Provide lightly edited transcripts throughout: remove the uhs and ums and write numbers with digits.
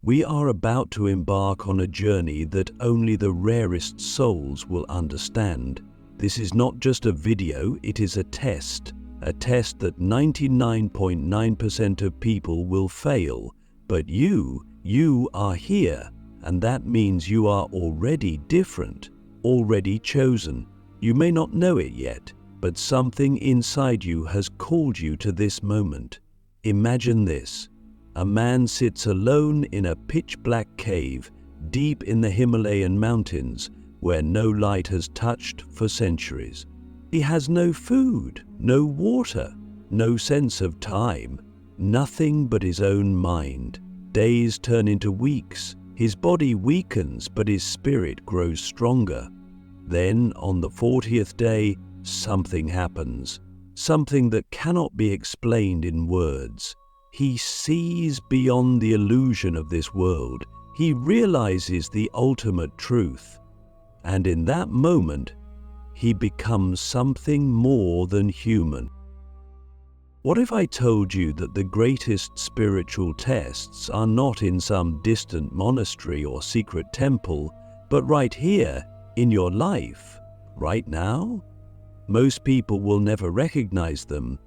We are about to embark on a journey that only the rarest souls will understand. This is not just a video, it is a test that 99.9% of people will fail. But you are here, and that means you are already different, already chosen. You may not know it yet, but something inside you has called you to this moment. Imagine this. A man sits alone in a pitch-black cave deep in the Himalayan mountains where no light has touched for centuries. He has no food, no water, no sense of time, nothing but his own mind. Days turn into weeks, his body weakens but his spirit grows stronger. Then, on the 40th day, something happens, something that cannot be explained in words. He sees beyond the illusion of this world. He realizes the ultimate truth. And in that moment, he becomes something more than human. What if I told you that the greatest spiritual tests are not in some distant monastery or secret temple, but right here in your life, right now? Most people will never recognize them,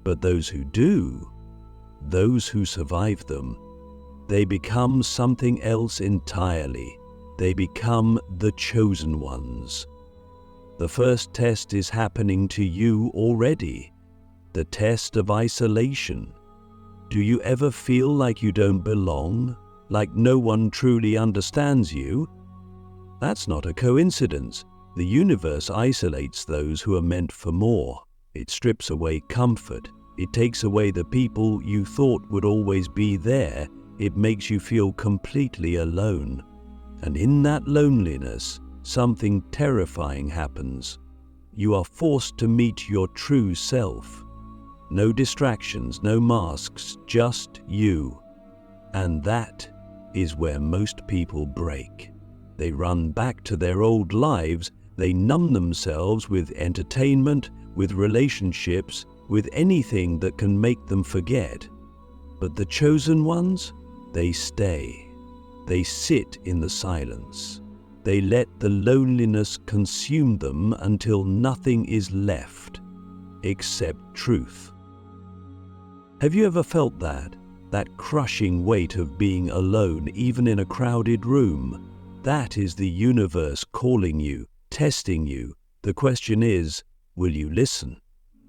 but those who do, those who survive them, they become something else entirely. They become the chosen ones. The first test is happening to you already, the test of isolation. Do you ever feel like you don't belong, like no one truly understands you? That's not a coincidence. The universe isolates those who are meant for more. It strips away comfort. It takes away the people you thought would always be there. It makes you feel completely alone. And in that loneliness, something terrifying happens. You are forced to meet your true self. No distractions, no masks, just you. And that is where most people break. They run back to their old lives. They numb themselves with entertainment, with relationships, with anything that can make them forget. But the chosen ones, they stay. They sit in the silence. They let the loneliness consume them until nothing is left except truth. Have you ever felt that crushing weight of being alone, even in a crowded room? That is the universe calling you, testing you. The question is, will you listen?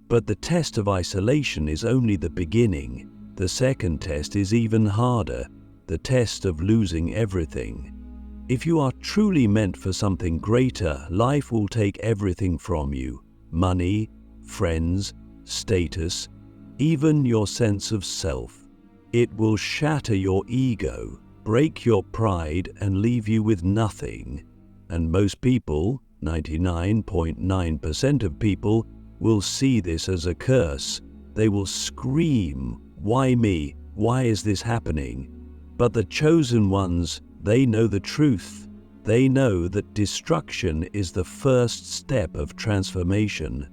But the test of isolation is only the beginning. The second test is even harder, the test of losing everything. If you are truly meant for something greater, life will take everything from you: money, friends, status, even your sense of self. It will shatter your ego, break your pride, and leave you with nothing. And most people, 99.9% of people, will see this as a curse. They will scream, "Why me? Why is this happening?" But the chosen ones, they know the truth. They know that destruction is the first step of transformation.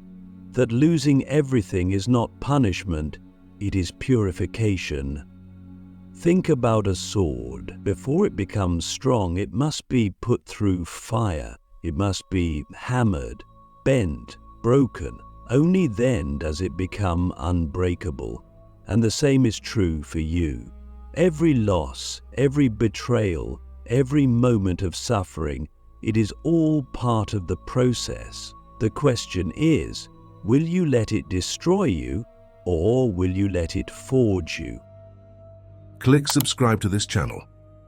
That losing everything is not punishment, it is purification. Think about a sword. Before it becomes strong, it must be put through fire. It must be hammered, bent, broken. Only then does it become unbreakable. And the same is true for you. Every loss, every betrayal, every moment of suffering, it is all part of the process. The question is, will you let it destroy you, or will you let it forge you? Click subscribe to this channel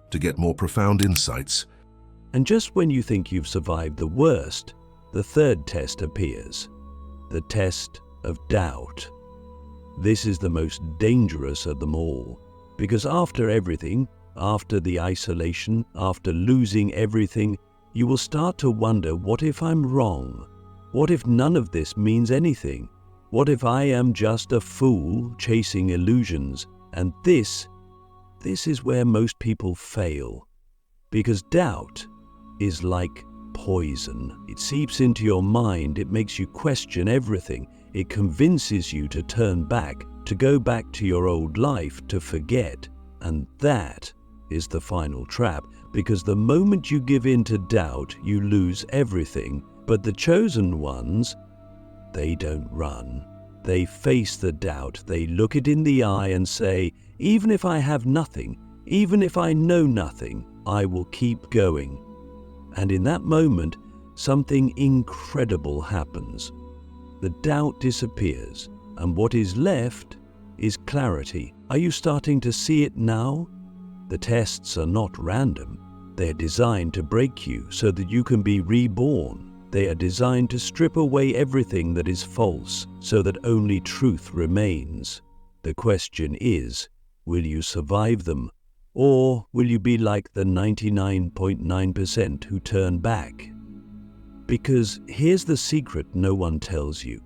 to get more profound insights. And just when you think you've survived the worst, the third test appears. The test of doubt. This is the most dangerous of them all, because after everything, after the isolation, after losing everything, you will start to wonder, what if I'm wrong? What if none of this means anything? What if I am just a fool chasing illusions? And this is where most people fail, because doubt is like poison. It seeps into your mind, it makes you question everything, it convinces you to turn back, to go back to your old life, to forget. And that is the final trap, because the moment you give in to doubt, you lose everything. But the chosen ones, they don't run. They face the doubt. They look it in the eye and say, even if I have nothing, even if I know nothing, I will keep going. And in that moment, something incredible happens. The doubt disappears, and what is left is clarity. Are you starting to see it now? The tests are not random. They are designed to break you so that you can be reborn. They are designed to strip away everything that is false so that only truth remains. The question is, will you survive them? Or will you be like the 99.9% who turn back? Because here's the secret no one tells you.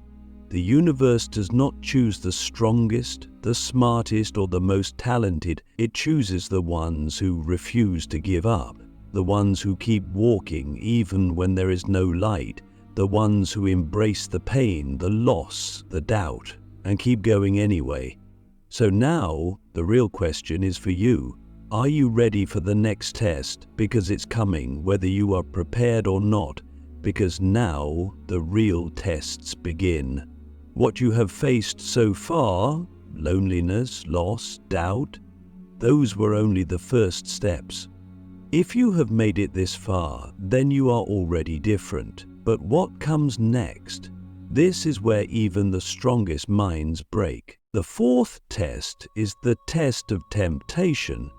The universe does not choose the strongest, the smartest, or the most talented. It chooses the ones who refuse to give up, the ones who keep walking even when there is no light, the ones who embrace the pain, the loss, the doubt, and keep going anyway. So now, the real question is for you. Are you ready for the next test? Because it's coming, whether you are prepared or not, because now the real tests begin. What you have faced so far, loneliness, loss, doubt, those were only the first steps. If you have made it this far, then you are already different. But what comes next? This is where even the strongest minds break. The fourth test is the test of temptation.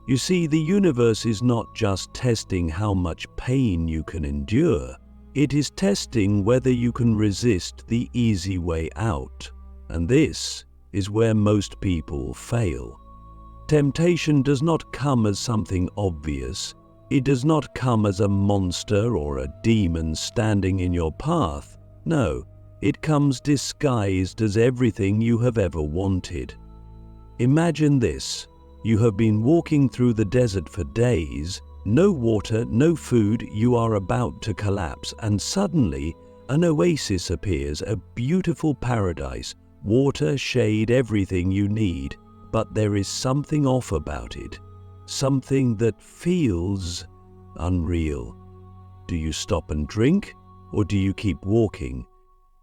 You see, the universe is not just testing how much pain you can endure. It is testing whether you can resist the easy way out. And this is where most people fail. Temptation does not come as something obvious. It does not come as a monster or a demon standing in your path. No, it comes disguised as everything you have ever wanted. Imagine this. You have been walking through the desert for days. No water, no food, you are about to collapse, and suddenly an oasis appears, a beautiful paradise, water, shade, everything you need. But there is something off about it, something that feels unreal. Do you stop and drink, or do you keep walking?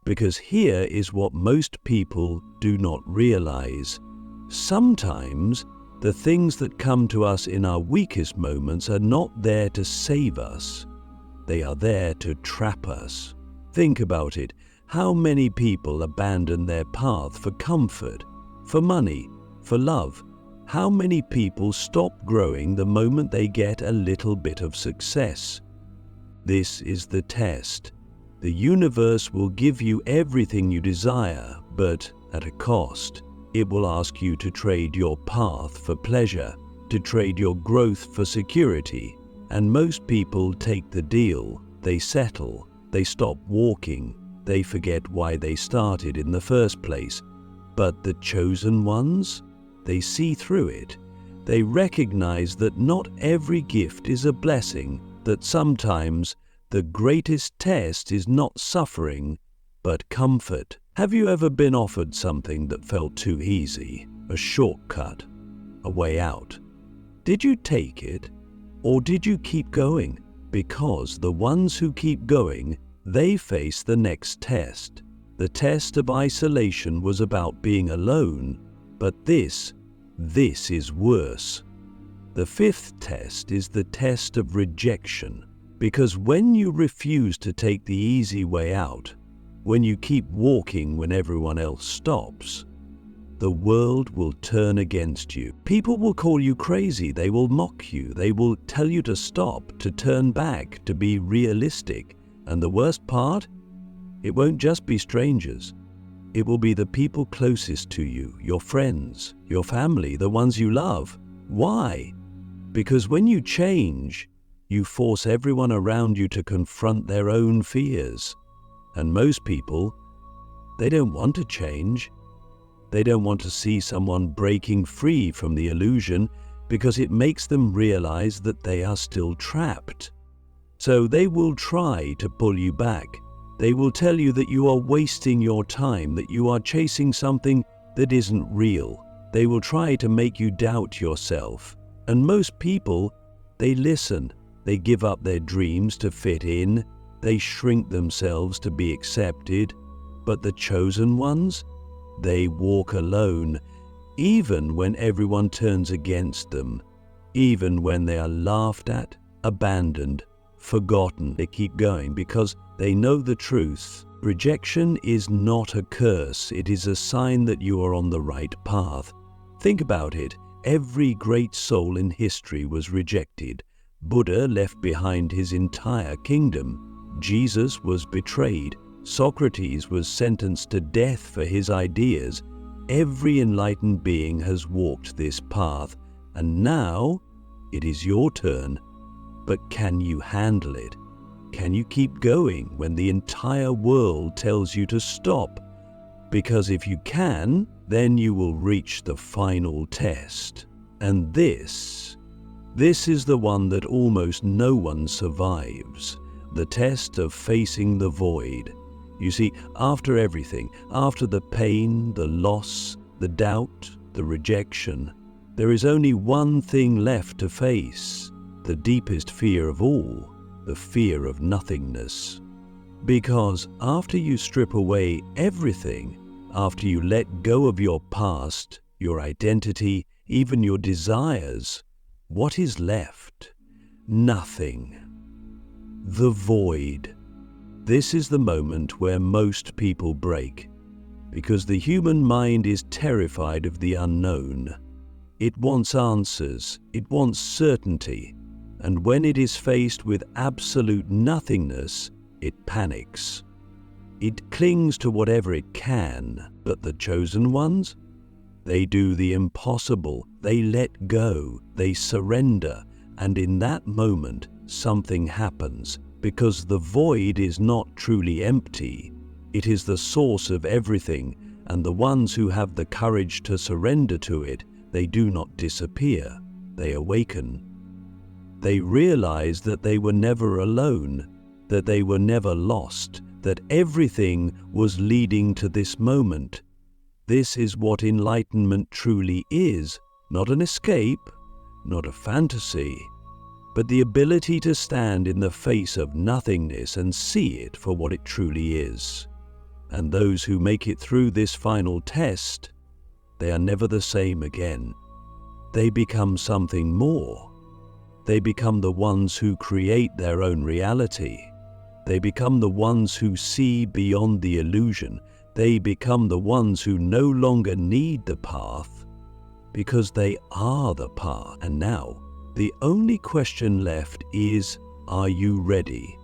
Because here is what most people do not realize. Sometimes the things that come to us in our weakest moments are not there to save us. They are there to trap us. Think about it. How many people abandon their path for comfort, for money, for love? How many people stop growing the moment they get a little bit of success? This is the test. The universe will give you everything you desire, but at a cost. It will ask you to trade your path for pleasure, to trade your growth for security. And most people take the deal. They settle. They stop walking. They forget why they started in the first place. But the chosen ones? They see through it. They recognize that not every gift is a blessing, that sometimes the greatest test is not suffering, but comfort. Have you ever been offered something that felt too easy, a shortcut, a way out? Did you take it, or did you keep going? Because the ones who keep going, they face the next test. The test of isolation was about being alone, but this is worse. The fifth test is the test of rejection, because when you refuse to take the easy way out, when you keep walking when everyone else stops, the world will turn against you. People will call you crazy, they will mock you, they will tell you to stop, to turn back, to be realistic. And the worst part? It won't just be strangers. It will be the people closest to you, your friends, your family, the ones you love. Why? Because when you change, you force everyone around you to confront their own fears. And most people, they don't want to change. They don't want to see someone breaking free from the illusion because it makes them realize that they are still trapped. So they will try to pull you back. They will tell you that you are wasting your time, that you are chasing something that isn't real. They will try to make you doubt yourself. And most people, they listen. They give up their dreams to fit in. They shrink themselves to be accepted. But the chosen ones, they walk alone, even when everyone turns against them, even when they are laughed at, abandoned, forgotten. They keep going because they know the truth. Rejection is not a curse. It is a sign that you are on the right path. Think about it. Every great soul in history was rejected. Buddha left behind his entire kingdom. Jesus was betrayed. Socrates was sentenced to death for his ideas. Every enlightened being has walked this path, and now it is your turn. But can you handle it? Can you keep going when the entire world tells you to stop? Because if you can, then you will reach the final test. And this is the one that almost no one survives. The test of facing the void. You see, after everything, after the pain, the loss, the doubt, the rejection, there is only one thing left to face, the deepest fear of all, the fear of nothingness. Because after you strip away everything, after you let go of your past, your identity, even your desires, what is left? Nothing. The void. This is the moment where most people break, because the human mind is terrified of the unknown. It wants answers, it wants certainty, and when it is faced with absolute nothingness, it panics. It clings to whatever it can, but the chosen ones? They do the impossible, they let go, they surrender, and in that moment, something happens. Because the void is not truly empty. It is the source of everything, and the ones who have the courage to surrender to it, they do not disappear, they awaken. They realize that they were never alone, that they were never lost, that everything was leading to this moment. This is what enlightenment truly is, not an escape, not a fantasy, but the ability to stand in the face of nothingness and see it for what it truly is. And those who make it through this final test, they are never the same again. They become something more. They become the ones who create their own reality. They become the ones who see beyond the illusion. They become the ones who no longer need the path, because they are the path. And now, the only question left is, are you ready?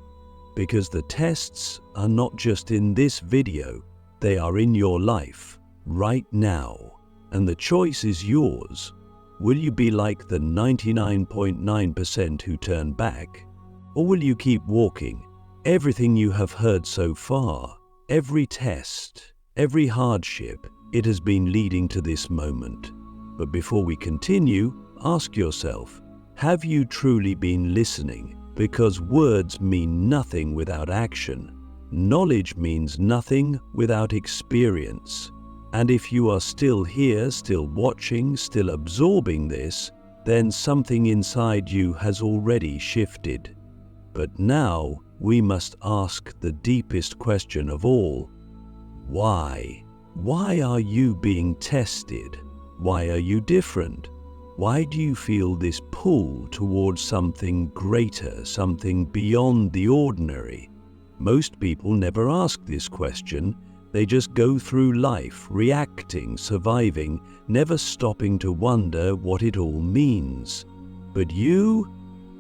Because the tests are not just in this video, they are in your life, right now. And the choice is yours. Will you be like the 99.9% who turn back? Or will you keep walking? Everything you have heard so far, every test, every hardship, it has been leading to this moment. But before we continue, ask yourself, have you truly been listening? Because words mean nothing without action. Knowledge means nothing without experience. And if you are still here, still watching, still absorbing this, then something inside you has already shifted. But now we must ask the deepest question of all. Why? Why are you being tested? Why are you different? Why do you feel this pull towards something greater, something beyond the ordinary? Most people never ask this question. They just go through life, reacting, surviving, never stopping to wonder what it all means. But you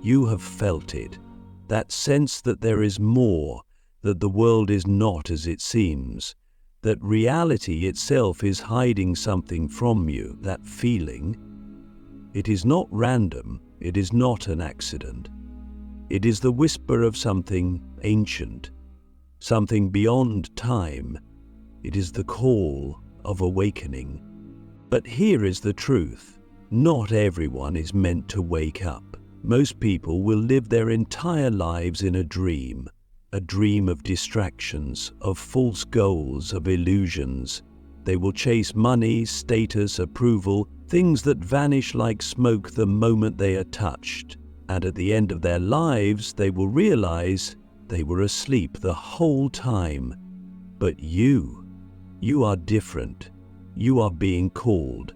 have felt it. That sense that there is more, that the world is not as it seems, that reality itself is hiding something from you, that feeling. It is not random, it is not an accident. It is the whisper of something ancient, something beyond time. It is the call of awakening. But here is the truth. Not everyone is meant to wake up. Most people will live their entire lives in a dream of distractions, of false goals, of illusions. They will chase money, status, approval, things that vanish like smoke the moment they are touched, and at the end of their lives they will realize they were asleep the whole time. But you are different. You are being called.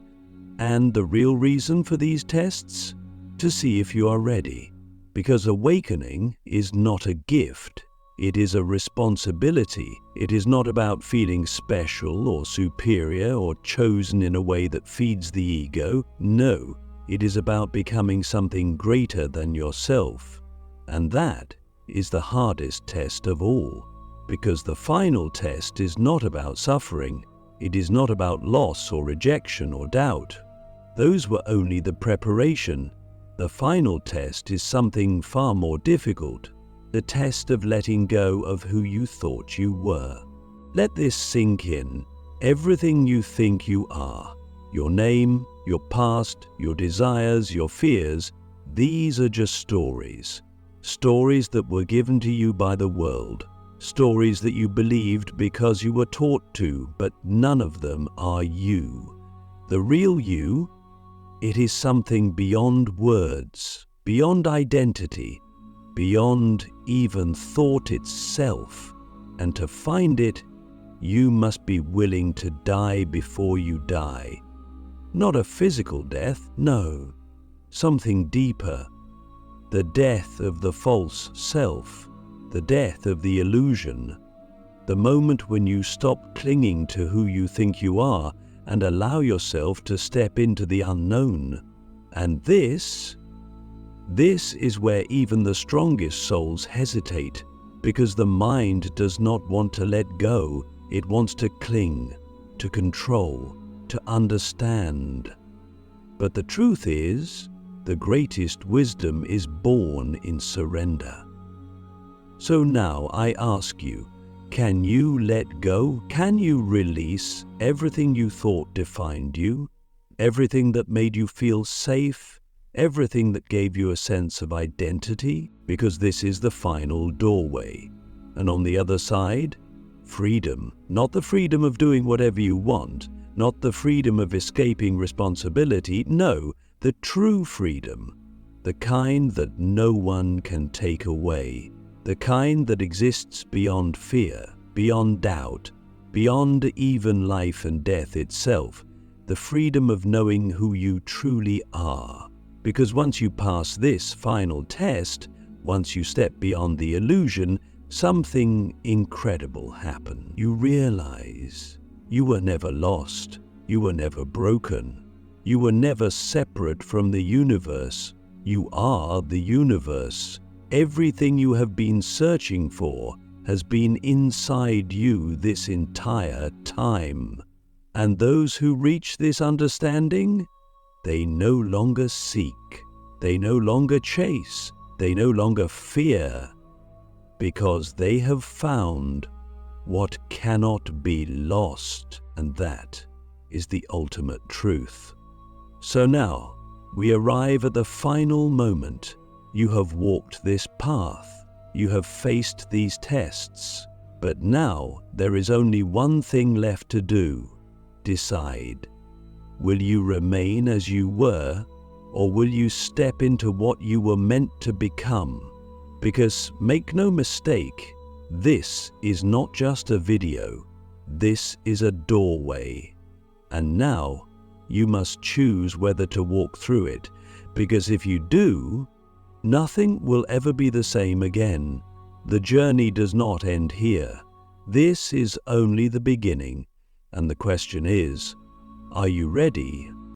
And the real reason for these tests? To see if you are ready. Because awakening is not a gift. It is a responsibility. It is not about feeling special or superior or chosen in a way that feeds the ego. No, it is about becoming something greater than yourself. And that is the hardest test of all. Because the final test is not about suffering. It is not about loss or rejection or doubt. Those were only the preparation. The final test is something far more difficult. The test of letting go of who you thought you were. Let this sink in. Everything you think you are, your name, your past, your desires, your fears, these are just stories. Stories that were given to you by the world. Stories that you believed because you were taught to, but none of them are you. The real you, it is something beyond words, beyond identity, beyond even thought itself. And to find it, you must be willing to die before you die. Not a physical death, no. Something deeper. The death of the false self. The death of the illusion. The moment when you stop clinging to who you think you are and allow yourself to step into the unknown. And this is where even the strongest souls hesitate, because the mind does not want to let go. It wants to cling, to control, to understand. But the truth is, the greatest wisdom is born in surrender. So now I ask you, can you let go? Can you release everything you thought defined you? Everything that made you feel safe? Everything that gave you a sense of identity? Because this is the final doorway. And on the other side, freedom. Not the freedom of doing whatever you want, not the freedom of escaping responsibility. No, the true freedom. The kind that no one can take away. The kind that exists beyond fear, beyond doubt, beyond even life and death itself. The freedom of knowing who you truly are. Because once you pass this final test, once you step beyond the illusion, something incredible happens. You realize you were never lost. You were never broken. You were never separate from the universe. You are the universe. Everything you have been searching for has been inside you this entire time. And those who reach this understanding, they no longer seek, they no longer chase, they no longer fear, because they have found what cannot be lost, and that is the ultimate truth. So now we arrive at the final moment. You have walked this path, you have faced these tests, but now there is only one thing left to do. Decide. Will you remain as you were, or will you step into what you were meant to become? Because make no mistake, this is not just a video, this is a doorway. And now you must choose whether to walk through it, because if you do, nothing will ever be the same again. The journey does not end here. This is only the beginning. And the question is, are you ready